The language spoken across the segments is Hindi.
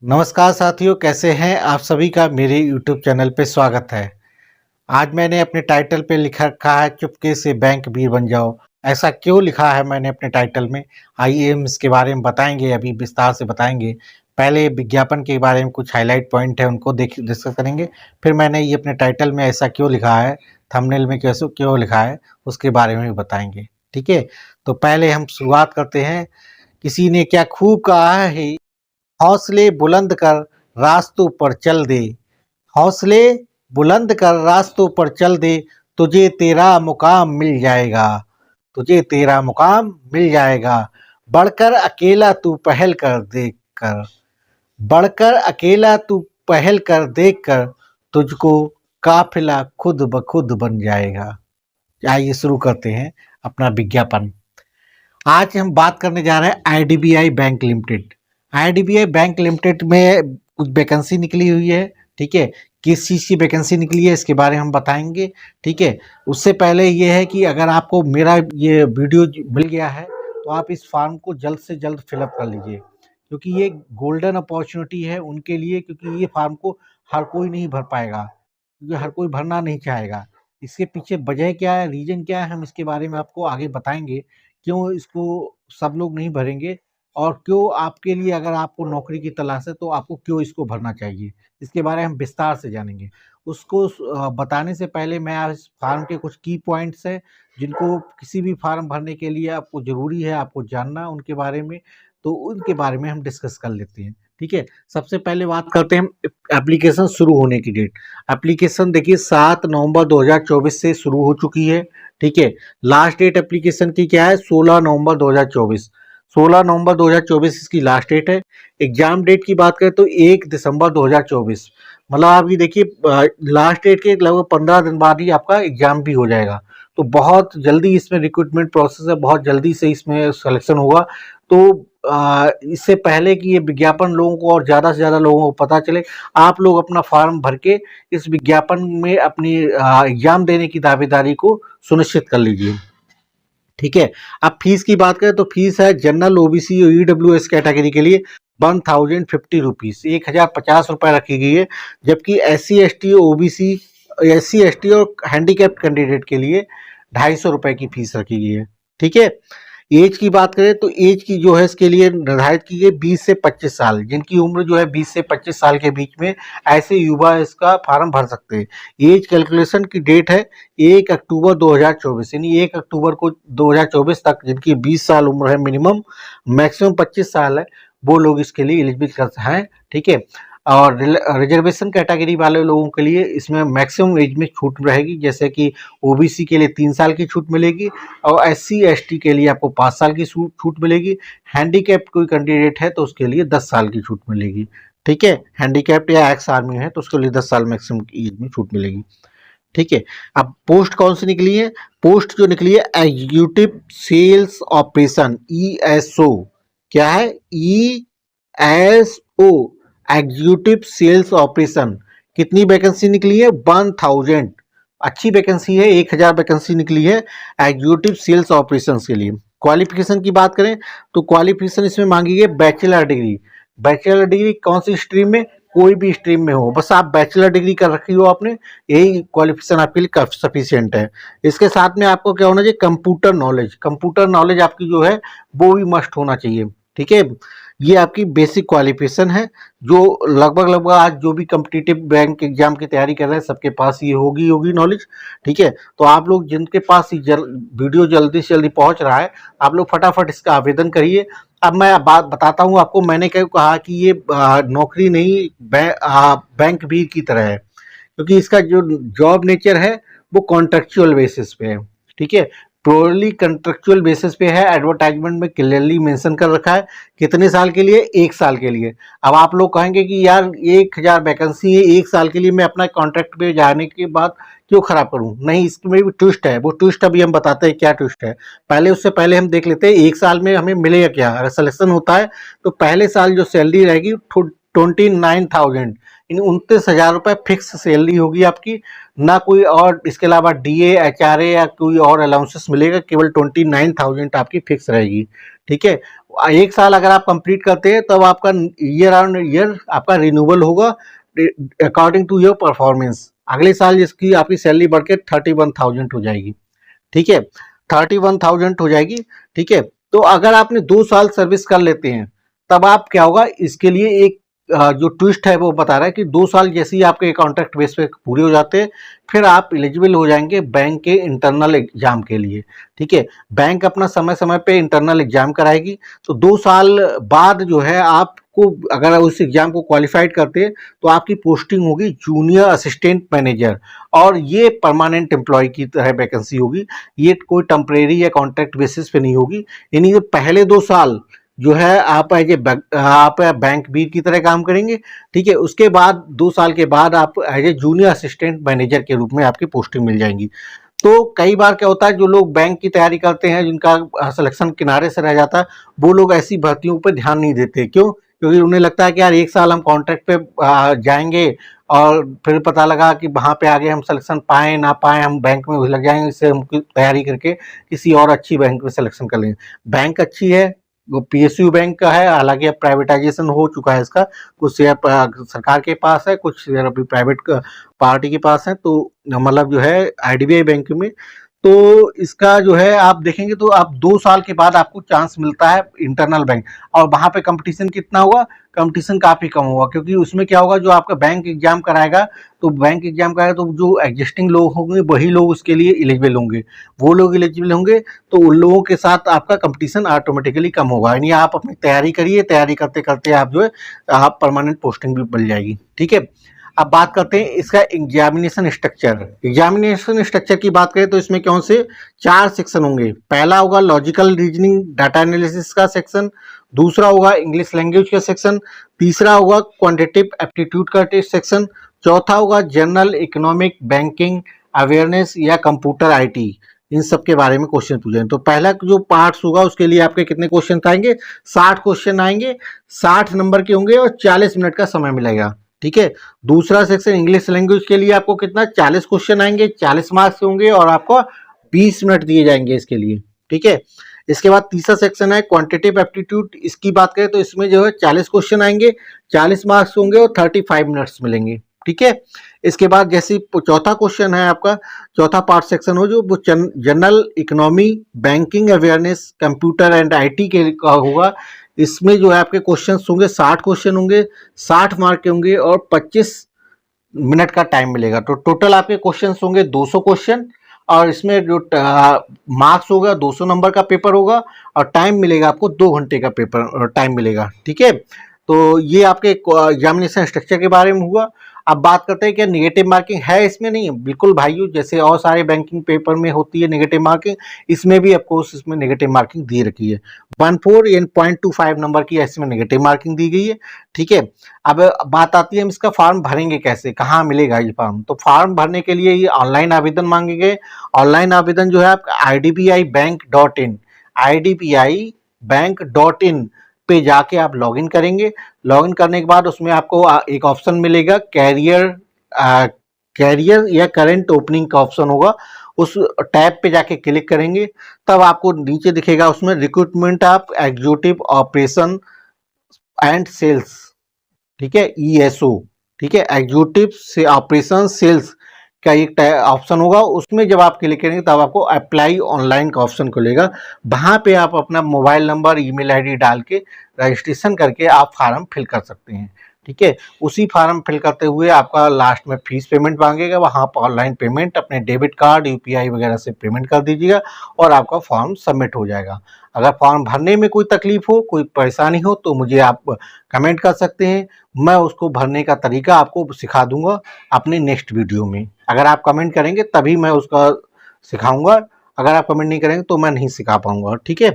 नमस्कार साथियों, कैसे हैं आप सभी का मेरे YouTube चैनल पे स्वागत है। आज मैंने अपने टाइटल पे लिखा रखा है चुपके से बैंक वीर बन जाओ। ऐसा क्यों लिखा है मैंने अपने टाइटल में, आइए हम इसके बारे में बताएंगे, अभी विस्तार से बताएंगे। पहले विज्ञापन के बारे में कुछ हाईलाइट पॉइंट है उनको डिस्कस करेंगे। फिर मैंने ये अपने टाइटल में ऐसा क्यों लिखा है, थंबनेल में कैसे क्यों लिखा है, उसके बारे में भी बताएंगे। ठीक है, तो पहले हम शुरुआत करते हैं। किसी ने क्या खूब कहा है, हौसले बुलंद कर रास्तों पर चल दे, हौसले बुलंद कर रास्तों पर चल दे, तुझे तेरा मुकाम मिल जाएगा, तुझे तेरा मुकाम मिल जाएगा। बढ़कर अकेला तू पहल कर देख कर, बढ़कर अकेला तू पहल कर देख कर, तुझको काफिला खुद ब खुद बन जाएगा। आइए शुरू करते हैं अपना विज्ञापन। आज हम बात करने जा रहे हैं IDBI bank limited. IDBI bank limited में कुछ वैकेंसी निकली हुई है। ठीक है, किस चीज़ की वैकेंसी निकली है इसके बारे में हम बताएंगे। ठीक है, उससे पहले ये है कि अगर आपको मेरा ये वीडियो मिल गया है तो आप इस फॉर्म को जल्द से जल्द फिलअप कर लीजिए, क्योंकि ये गोल्डन अपॉर्चुनिटी है उनके लिए, क्योंकि ये फॉर्म को हर कोई नहीं भर पाएगा, क्योंकि हर कोई भरना नहीं चाहेगा। इसके पीछे वजह क्या है, रीज़न क्या है, हम इसके बारे में आपको आगे बताएंगे। क्यों इसको सब लोग नहीं भरेंगे और क्यों आपके लिए, अगर आपको नौकरी की तलाश है तो आपको क्यों इसको भरना चाहिए, इसके बारे में हम विस्तार से जानेंगे। उसको बताने से पहले मैं इस फार्म के कुछ की पॉइंट्स हैं जिनको किसी भी फार्म भरने के लिए आपको ज़रूरी है आपको जानना उनके बारे में, तो उनके बारे में हम डिस्कस कर लेते हैं। ठीक है, सबसे पहले बात करते हैं एप्लीकेशन शुरू होने की डेट। एप्लीकेशन देखिए 7 नवंबर 2024 से शुरू हो चुकी है। ठीक है, लास्ट डेट एप्लीकेशन की क्या है, 16 नवंबर 2024। 16 नवंबर 2024 इसकी लास्ट डेट है। एग्जाम डेट की बात करें तो 1 दिसंबर 2024, मतलब आप ये देखिए लास्ट डेट के लगभग 15 दिन बाद ही आपका एग्जाम भी हो जाएगा। तो बहुत जल्दी इसमें रिक्रूटमेंट प्रोसेस है, बहुत जल्दी से इसमें सिलेक्शन होगा। तो इससे पहले कि ये विज्ञापन लोगों को और ज़्यादा से ज़्यादा लोगों को पता चले, आप लोग अपना फॉर्म भर के इस विज्ञापन में अपनी एग्जाम देने की दावेदारी को सुनिश्चित कर लीजिए। ठीक है, अब फीस की बात करें तो फीस है जनरल ओबीसी और ईडब्ल्यूएस कैटेगरी के लिए 1050 रुपीज़, 1050 रुपये रखी गई है। जबकि SC ST OBC, SC ST और हैंडीकैप्ड कैंडिडेट के लिए 250 रुपये की फीस रखी गई है। ठीक है, एज की बात करें तो एज की जो है इसके लिए निर्धारित की गई 20 से 25 साल, जिनकी उम्र जो है 20 से 25 साल के बीच में ऐसे युवा इसका फार्म भर सकते हैं। एज कैलकुलेशन की डेट है 1 अक्टूबर 2024, यानी 1 अक्टूबर को 2024 तक जिनकी 20 साल उम्र है मिनिमम, मैक्सिमम 25 साल है, वो लोग इसके लिए एलिजिबल हैं। ठीक है, और रिजर्वेशन कैटेगरी वाले लोगों के लिए इसमें मैक्सिमम एज में छूट रहेगी, जैसे कि ओबीसी के लिए 3 साल की छूट मिलेगी और SC ST के लिए आपको 5 साल की छूट मिलेगी। हैंडीकैप्ड कोई कैंडिडेट है तो उसके लिए 10 साल की छूट मिलेगी। ठीक है, हैंडीकैप्ड या एक्स आर्मी है तो उसके लिए 10 साल मैक्सिमम एज में छूट मिलेगी। ठीक है, अब पोस्ट कौन सी निकली है, पोस्ट जो निकली है एग्जीक्यूटिव सेल्स ऑपरेशन, ESO। क्या है, ESO, एग्जीक्यूटिव सेल्स ऑपरेशन। कितनी वैकेंसी निकली है, 1000। अच्छी वैकेंसी है, 1000 वैकेंसी निकली है एग्जीक्यूटिव सेल्स ऑपरेशन के लिए। क्वालिफिकेशन की बात करें तो क्वालिफिकेशन इसमें मांगी है बैचलर डिग्री। बैचलर डिग्री कौन सी स्ट्रीम में, कोई भी स्ट्रीम में हो, बस आप बैचलर डिग्री कर रखी हो आपने, यही क्वालिफिकेशन आपके लिए सफिशियंट है। इसके साथ में आपको क्या होना चाहिए, कंप्यूटर नॉलेज, कंप्यूटर नॉलेज आपकी जो है वो भी मस्ट होना चाहिए। ठीक है, ये आपकी बेसिक क्वालिफिकेशन है जो लगभग लगभग आज जो भी कम्पिटिटिव बैंक एग्जाम की तैयारी कर रहे हैं सबके पास ये होगी नॉलेज। ठीक है, तो आप लोग जिनके पास वीडियो जल्दी से जल्दी पहुंच रहा है, आप लोग फटाफट इसका आवेदन करिए। अब मैं बात बताता हूँ आपको, मैंने क्या कहा कि ये नौकरी नहीं बैंक भी की तरह है, क्योंकि इसका जो जॉब नेचर है वो कॉन्ट्रेक्चुअल बेसिस पे है। ठीक है, प्योरली कॉन्ट्रेक्चुअल बेसिस पे है। एडवर्टाइजमेंट में क्लियरली मेंशन कर रखा है कितने साल के लिए, 1 साल के लिए। अब आप लोग कहेंगे कि यार 1000 वैकेंसी है, 1 साल के लिए मैं अपना कॉन्ट्रैक्ट पे जाने के बाद क्यों खराब करूं, नहीं इसमें भी ट्विस्ट है, वो ट्विस्ट अभी हम बताते हैं क्या ट्विस्ट है। पहले उससे पहले हम देख लेते हैं 1 साल में हमें मिलेगा क्या। अगर सिलेक्शन होता है तो पहले साल जो सैलरी रहेगी 29,000, इन 29,000 रुपये फिक्स सैलरी होगी आपकी, ना कोई और इसके अलावा DA HRA या कोई और अलाउंसेस मिलेगा, केवल 29,000 आपकी फिक्स रहेगी। ठीक है। 1 साल अगर आप कंप्लीट करते हैं तब आपका ईयर ऑन ईयर आपका रिन्यूअल होगा अकॉर्डिंग टू योर परफॉर्मेंस। अगले साल जिसकी आपकी सैलरी बढ़ के 31,000 हो जाएगी, ठीक है, 31,000 हो जाएगी, ठीक है। तो अगर आपने 2 साल सर्विस कर लेते हैं तब आप क्या होगा, इसके लिए एक जो ट्विस्ट है वो बता रहा है कि 2 साल जैसे ही आपके कॉन्ट्रैक्ट बेस पे पूरे हो जाते हैं फिर आप एलिजिबल हो जाएंगे बैंक के इंटरनल एग्जाम के लिए, ठीक है। बैंक अपना समय समय पे इंटरनल एग्जाम कराएगी, तो 2 साल बाद जो है आपको अगर उस एग्जाम को क्वालिफाइड करते हैं तो आपकी पोस्टिंग होगी जूनियर असिस्टेंट मैनेजर, और ये परमानेंट एम्प्लॉय की तरह वैकेंसी होगी, ये कोई टेम्परेरी या कॉन्ट्रैक्ट बेसिस पे नहीं होगी। यानी कि पहले 2 साल जो है आप आप बैंक बीट की तरह काम करेंगे, ठीक है। उसके बाद 2 साल के बाद आप as a junior assistant manager के रूप में आपकी पोस्टिंग मिल जाएंगी। तो कई बार क्या होता है, जो लोग बैंक की तैयारी करते हैं जिनका सिलेक्शन किनारे से रह जाता है, वो लोग ऐसी भर्तियों पर ध्यान नहीं देते। क्यों? क्योंकि उन्हें लगता है कि यार 1 साल हम कॉन्ट्रैक्ट पे जाएंगे और फिर पता लगा कि वहाँ पे आगे हम सिलेक्शन पाएँ ना पाएँ, हम बैंक में लग जाएंगे, इससे हम तैयारी करके किसी और अच्छी बैंक में सिलेक्शन कर लेंगे। बैंक अच्छी है, वो पीएसयू बैंक का है, हालांकि अब प्राइवेटाइजेशन हो चुका है इसका, कुछ शेयर सरकार के पास है, कुछ शेयर अभी प्राइवेट पार्टी के पास है, तो मतलब जो है आईडीबीआई बैंक में। तो इसका जो है आप देखेंगे तो आप 2 साल के बाद आपको चांस मिलता है इंटरनल बैंक, और वहाँ पे कंपटीशन कितना होगा, कंपटीशन काफ़ी कम होगा, क्योंकि उसमें क्या होगा, जो आपका बैंक एग्जाम कराएगा, तो बैंक एग्जाम कराएगा तो जो एग्जिस्टिंग लोग होंगे वही लोग उसके लिए एलिजिबल होंगे, वो लोग एलिजिबल होंगे, तो उन लोगों के साथ आपका कंपटीशन ऑटोमेटिकली कम होगा। यानी आप अपनी तैयारी करिए, तैयारी करते करते आप जो है आप परमानेंट पोस्टिंग भी मिल जाएगी, ठीक है। अब बात करते हैं इसका एग्जामिनेशन स्ट्रक्चर। एग्जामिनेशन स्ट्रक्चर की बात करें तो इसमें कौन से 4 सेक्शन होंगे। पहला होगा लॉजिकल रीजनिंग डाटा एनालिसिस का सेक्शन, दूसरा होगा इंग्लिश लैंग्वेज का सेक्शन, तीसरा होगा क्वांटिटेटिव एप्टीट्यूड का टेस्ट सेक्शन, चौथा होगा जनरल इकोनॉमिक बैंकिंग अवेयरनेस या कंप्यूटर आईटी, इन सब के बारे में क्वेश्चन पूछे। तो पहला जो पार्ट्स होगा उसके लिए आपके कितने क्वेश्चन आएंगे, 60 क्वेश्चन आएंगे, 60 नंबर के होंगे और 40 मिनट का समय मिलेगा, ठीक है। दूसरा सेक्शन इंग्लिश लैंग्वेज के लिए आपको कितना 40 क्वेश्चन आएंगे, 40 मार्क्स होंगे और आपको 20 मिनट दिए जाएंगे इसके लिए, ठीक है। इसके बाद तीसरा सेक्शन है क्वांटिटेटिव एप्टीट्यूड, इसकी बात करें तो इसमें जो है 40 क्वेश्चन आएंगे, 40 मार्क्स होंगे और 35 मिनट्स मिलेंगे, ठीक है। इसके बाद जैसे चौथा क्वेश्चन है आपका, चौथा पार्ट सेक्शन हो जो वो general economy banking awareness computer and IT के का होगा। इसमें जो है आपके क्वेश्चन होंगे 60 क्वेश्चन होंगे, 60 मार्क के होंगे और 25 मिनट का टाइम मिलेगा। तो टोटल आपके क्वेश्चन होंगे 200 क्वेश्चन, और इसमें जो मार्क्स होगा 200 नंबर का पेपर होगा, और टाइम मिलेगा आपको 2 घंटे का पेपर टाइम मिलेगा, ठीक है। तो ये आपके एग्जामिनेशन स्ट्रक्चर के बारे में हुआ। अब बात करते हैं कि नेगेटिव मार्किंग है इसमें, नहीं बिल्कुल भाइयों, जैसे और सारे बैंकिंग पेपर में होती है नेगेटिव मार्किंग, इसमें भी ऑफकोर्स इसमें नेगेटिव मार्किंग दी रखी है। 14.25 नंबर की इसमें नेगेटिव मार्किंग दी गई है, ठीक है। अब बात आती है हम इसका फॉर्म भरेंगे कैसे, कहाँ मिलेगा ये फॉर्म। तो फॉर्म भरने के लिए ये ऑनलाइन आवेदन मांगे गए। ऑनलाइन आवेदन जो है आपका idbibank.in, idbibank.in पे जाके आप लॉगिन करेंगे। लॉगिन करने के बाद उसमें आपको एक ऑप्शन मिलेगा कैरियर या करंट ओपनिंग का ऑप्शन होगा, उस टैब पे जाके क्लिक करेंगे, तब आपको नीचे दिखेगा उसमें recruitment of executive operation and sales, ठीक है, ईएसओ, ठीक है, एग्जीक्यूटिव से ऑपरेशन सेल्स का एक ऑप्शन होगा। उसमें जब आप क्लिक करेंगे तब आपको अप्लाई ऑनलाइन का ऑप्शन खुलेगा। वहाँ पे आप अपना मोबाइल नंबर ईमेल आईडी डाल के रजिस्ट्रेशन करके आप फार्म फिल कर सकते हैं, ठीक है। उसी फार्म फिल करते हुए आपका लास्ट में फीस पेमेंट मांगेगा, वहाँ पर ऑनलाइन पेमेंट अपने डेबिट कार्ड यूपीआई वगैरह से पेमेंट कर दीजिएगा और आपका फॉर्म सबमिट हो जाएगा। अगर फॉर्म भरने में कोई तकलीफ हो, कोई परेशानी हो तो मुझे आप कमेंट कर सकते हैं, मैं उसको भरने का तरीका आपको सिखा दूंगा अपने नेक्स्ट वीडियो में। अगर आप कमेंट करेंगे तभी मैं उसका सिखाऊंगा, अगर आप कमेंट नहीं करेंगे तो मैं नहीं सिखा पाऊंगा, ठीक है।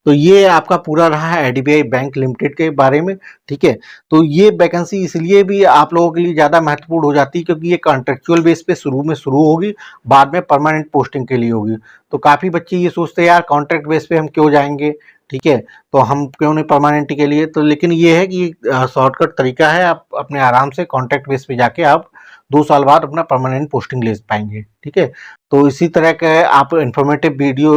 तो ये आपका पूरा रहा है आईडीबीआई बैंक लिमिटेड के बारे में, ठीक है। तो ये वैकेंसी इसलिए भी आप लोगों के लिए ज़्यादा महत्वपूर्ण हो जाती है क्योंकि ये कॉन्ट्रेक्चुअल बेस पे शुरू में शुरू होगी, बाद में परमानेंट पोस्टिंग के लिए होगी। तो काफ़ी बच्चे ये सोचते हैं यार कॉन्ट्रैक्ट बेस पे हम क्यों जाएंगे, ठीक है, तो हम क्यों नहीं परमानेंट के लिए। तो लेकिन ये है कि शॉर्टकट तरीका है, आप अपने आराम से कॉन्ट्रैक्ट बेस पे जाके आप 2 साल बाद अपना परमानेंट पोस्टिंग ले पाएंगे। ठीक है, तो इसी तरह के आप इन्फॉर्मेटिव वीडियो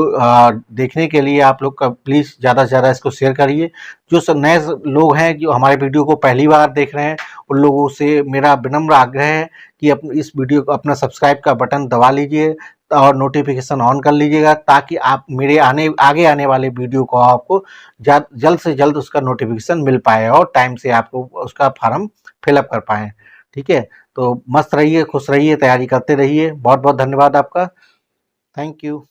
देखने के लिए आप लोग का प्लीज़ ज़्यादा से ज़्यादा इसको शेयर करिए। जो नए लोग हैं जो हमारे वीडियो को पहली बार देख रहे हैं, उन लोगों से मेरा विनम्र आग्रह है कि इस वीडियो को अपना सब्सक्राइब का बटन दबा लीजिए और नोटिफिकेशन ऑन कर लीजिएगा, ताकि आप मेरे आगे आने वाले वीडियो को आपको जल्द से जल्द उसका नोटिफिकेशन मिल पाए और टाइम से आपको उसका फॉर्म फिलअप कर पाएँ। ठीक है, तो मस्त रहिए, खुश रहिए, तैयारी करते रहिए। बहुत बहुत धन्यवाद आपका। Thank you.